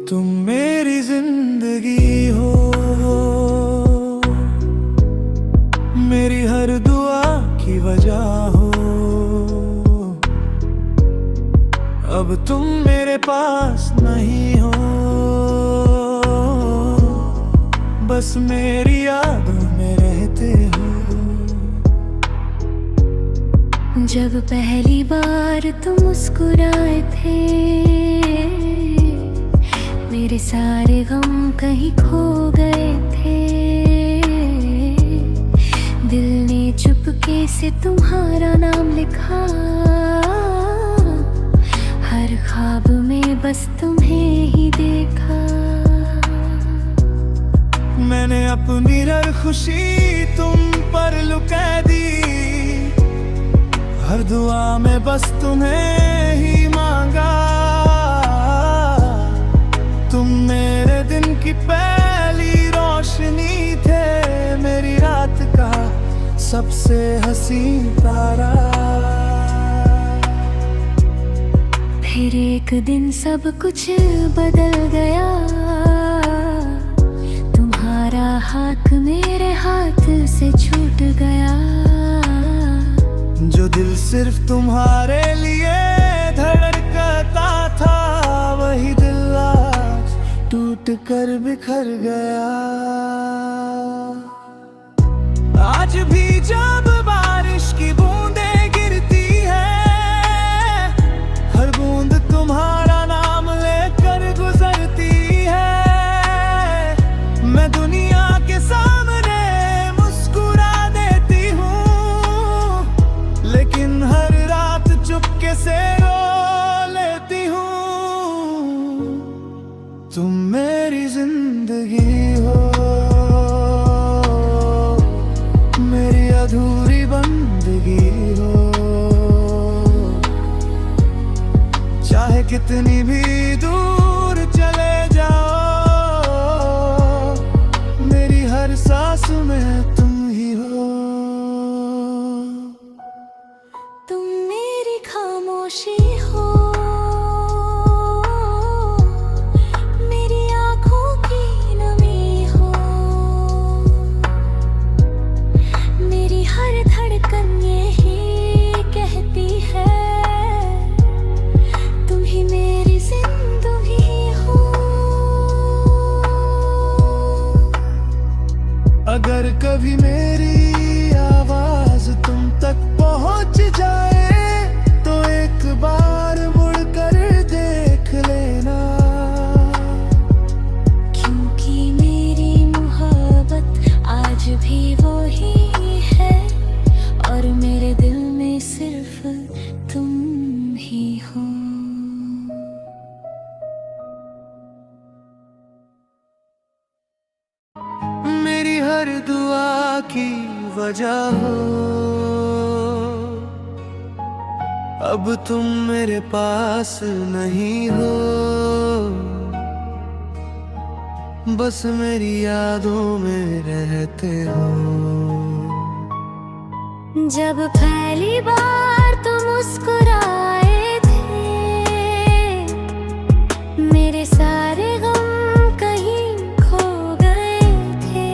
तुम मेरी जिंदगी हो, मेरी हर दुआ की वजह हो। अब तुम मेरे पास नहीं हो, बस मेरी यादों में रहते हो। जब पहली बार तुम मुस्कुराए थे, मेरे सारे गम कहीं खो गए थे। दिल ने चुपके से तुम्हारा नाम लिखा, हर ख्वाब में बस तुम्हें ही देखा। मैंने अपनी हर खुशी तुम पर लुका दी, हर दुआ में बस तुम्हें ही मांगा। तुम मेरे दिन की पहली रोशनी थे, मेरी रात का सबसे हसीन तारा। फिर एक दिन सब कुछ बदल गया, तुम्हारा हाथ मेरे हाथ से छूट गया। जो दिल सिर्फ तुम्हारे लिए धड़कता था, वही दिल आज टूट कर बिखर गया। आज भी जब बारिश की बूंदें गिरती है, हर बूंद तुम्हारा नाम लेकर गुजरती है। मैं दुनिया के सामने मुस्कुरा देती हूँ, लेकिन हर रात चुपके से रो लेती हूँ। तुम मेरी जिंदगी हो, मेरी अधूरी बंदगी हो। चाहे कितनी भी दूर चले जाओ, मेरी हर सांस में तुम ही हो। तुम मेरी खामोशी हो, मेरी आँखों की नमी हो। मेरी हर धड़कन यही कहती है, तुम ही मेरी जिंदगी हो। अगर कभी मेरी आवाज तुम तक पहुंच जाए, तो एक बार मुड़कर देख लेना। क्योंकि मेरी मोहब्बत आज भी वही है, और मेरे दिल में सिर्फ तुम ही हो। मेरी हर दुआ की वजह हो, अब तुम मेरे पास नहीं हो, बस मेरी यादों में रहते हो। जब पहली बार तुम मुस्कुराए थे, मेरे सारे गम कहीं खो गए थे।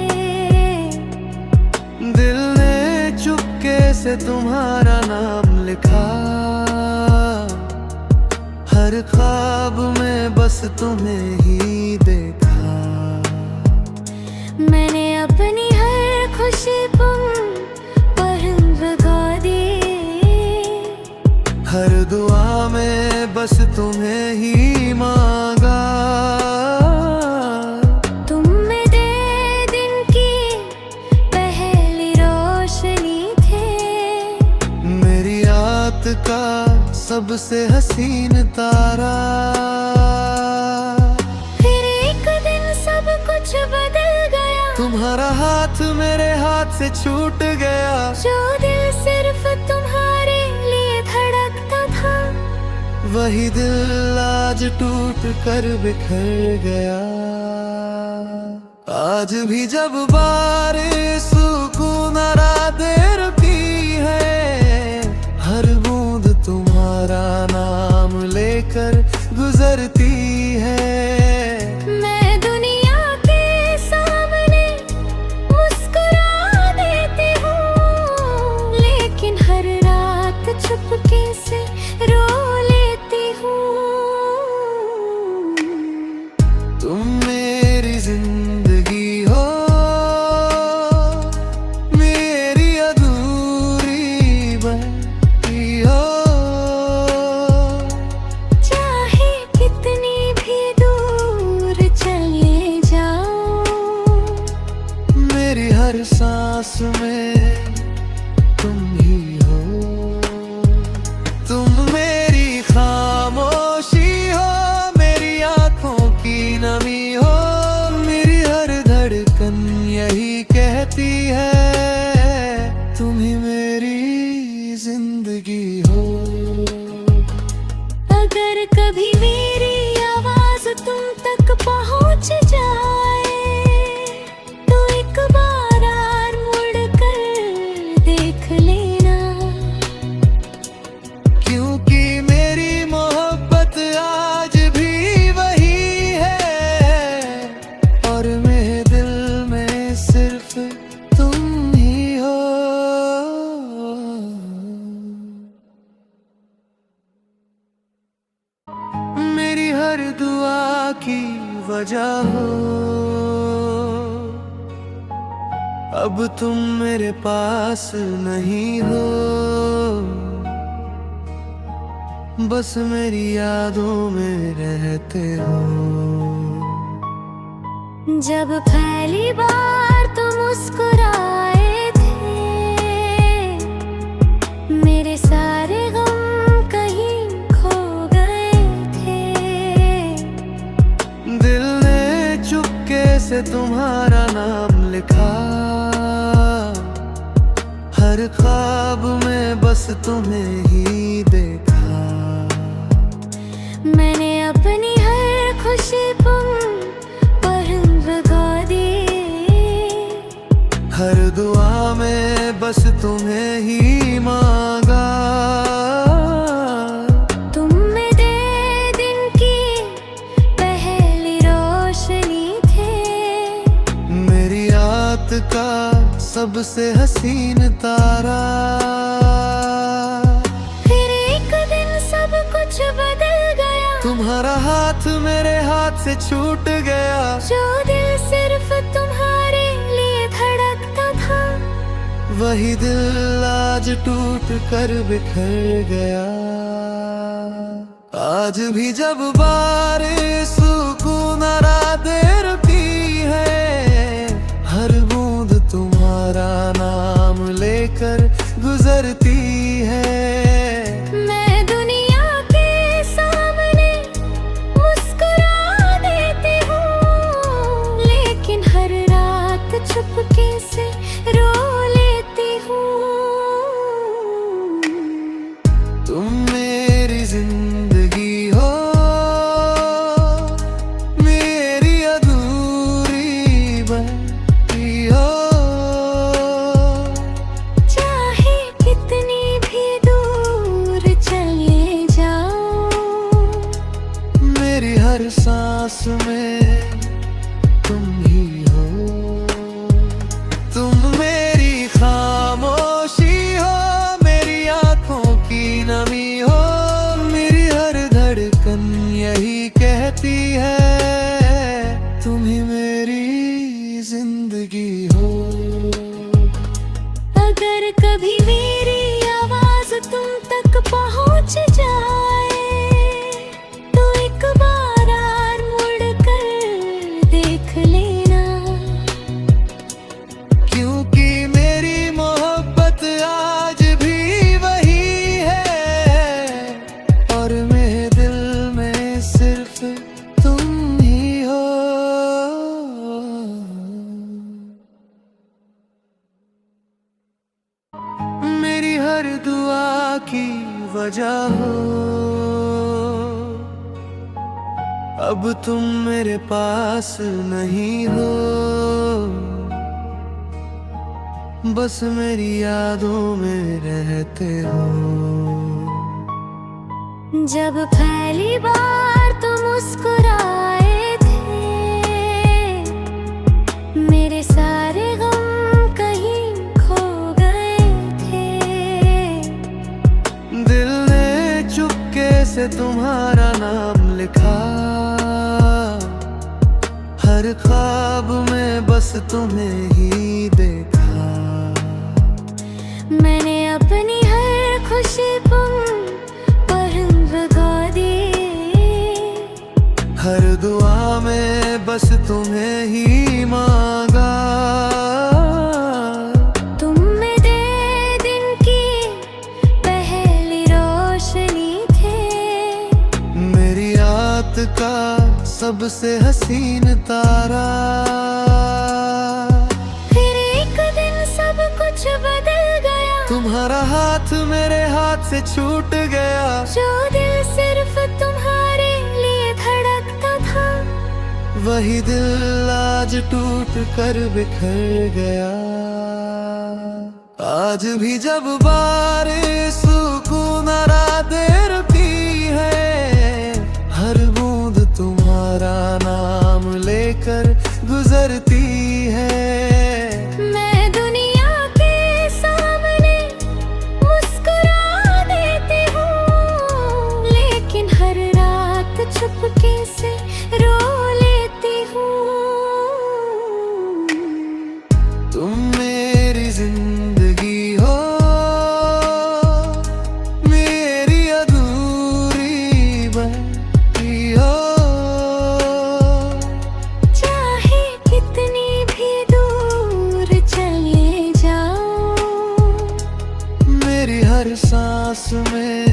दिल ने चुपके से तुम्हारा नाम लिखा, हर ख्वाब में बस तुम्हें ही देखा। मैंने अपनी हर खुशी तुम पर लगा दी, हर दुआ में बस तुम्हें ही मांगा। तुम मेरे दिन की पहली रोशनी थे, मेरी रात का सबसे हसीन तारा। फिर एक दिन सब कुछ बदल गया, तुम्हारा हाथ मेरे हाथ से छूट गया। जो दिल सिर्फ तुम्हारे लिए धड़कता था, वही दिल आज टूट कर बिखर गया। आज भी जब बारिश सुकून रातें रुकी है, हर बूंद तुम्हारा नाम लेकर गुजरती है। सांस में तुम ही हो। तुम मेरी खामोशी हो, मेरी आंखों की नमी हो। मेरी हर धड़कन यही कहती है, तुम ही मेरी जिंदगी हो। अगर कभी मेरी आवाज तुम तक पहुंच जाए, तो एक बार और मुड़ कर देख लेना। क्योंकि मेरी मोहब्बत आज भी वही है, और मेरे दिल में सिर्फ तुम ही हो। मेरी हर दुआ की वजह हो, अब तुम मेरे पास नहीं हो। बस मेरी यादों में रहते हो। जब पहली बार तुम मुस्कुराए थे, मेरे सारे गम कहीं खो गए थे। दिल ने चुपके से तुम्हारा नाम लिखा, हर ख्वाब में बस तुम्हें ही देखा। मैंने अपनी हर खुशी तुम पर भगा दी, हर दुआ में बस तुम्हें ही मांगा। तुम मेरे दिन की पहली रोशनी थे, मेरी रात का सबसे हसीन तारा। फिर एक दिन सब कुछ बदल गया, तुम्हारा हाथ मेरे हाथ से छूट गया। जो दिल सिर्फ तुम्हारे लिए धड़कता था, वही दिल आज टूट कर बिखर गया। आज भी जब बारिश सुकून रातें रुकी है, हर बूंद तुम्हारा नाम लेकर गुजरती है। मैं दुनिया के सामने मुस्कुरा देती हूँ, लेकिन हर रात चुपके से रो लेती हूँ। तुम मेरी जिंदगी हो, मेरी अधूरी बची हो। चाहे कितनी भी दूर चले जाओ, मेरी हर सांस में तुम ही हो। तुम मेरी खामोशी हो, मेरी आंखों की नमी हो। मेरी हर धड़कन यही कहती है, तुम ही मेरी जिंदगी हो। अगर कभी मेरी आवाज तुम तक पहुंच जाए, तो एक बार और मुड़ कर देख लेना। क्योंकि मेरी मोहब्बत आज भी वही है, और मेरे दिल में सिर्फ तुम ही हो। मेरी हर दुआ की वजह हो, अब तुम मेरे पास नहीं हो। बस मेरी यादों में रहते हो। जब पहली बार तुम मुस्कुराए थे, मेरे सारे गम कहीं खो गए थे। दिल ने चुपके से तुम्हारा नाम लिखा, हर ख्वाब में बस तुम्हें ही देखा। मैंने अपनी हर खुशी तुम पर भगा दी, हर दुआ में बस तुम्हें ही मांगा। रात का सबसे हसीन तारा। फिर एक दिन सब कुछ बदल गया, तुम्हारा हाथ मेरे हाथ से छूट गया। जो दिल सिर्फ तुम्हारे लिए धड़कता था, वही दिल आज टूट कर बिखर गया। आज भी जब बारिश सुकून रातें रुकी है, हर बूंद तुम्हारा नाम लेकर गुजरती है। मैं दुनिया के सामने मुस्कुरा देती हूँ, लेकिन हर रात चुपके से रो लेती हूँ। तुम मेरी जिंदगी हो, मेरी अधूरी बनी हो। चाहे कितनी भी दूर चले जाओ, मेरी हर सांस में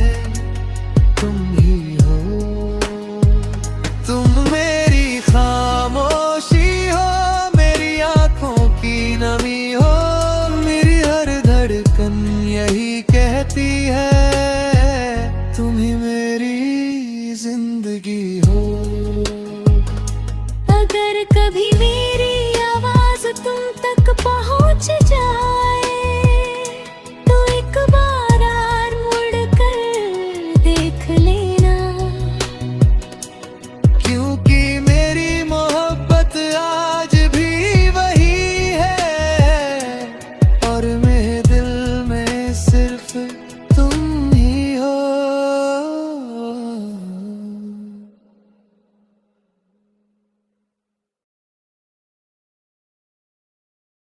तुम ही हो। तुम मेरी खामोशी हो, मेरी आंखों की नमी हो। मेरी हर धड़कन यही कहती है, तुम ही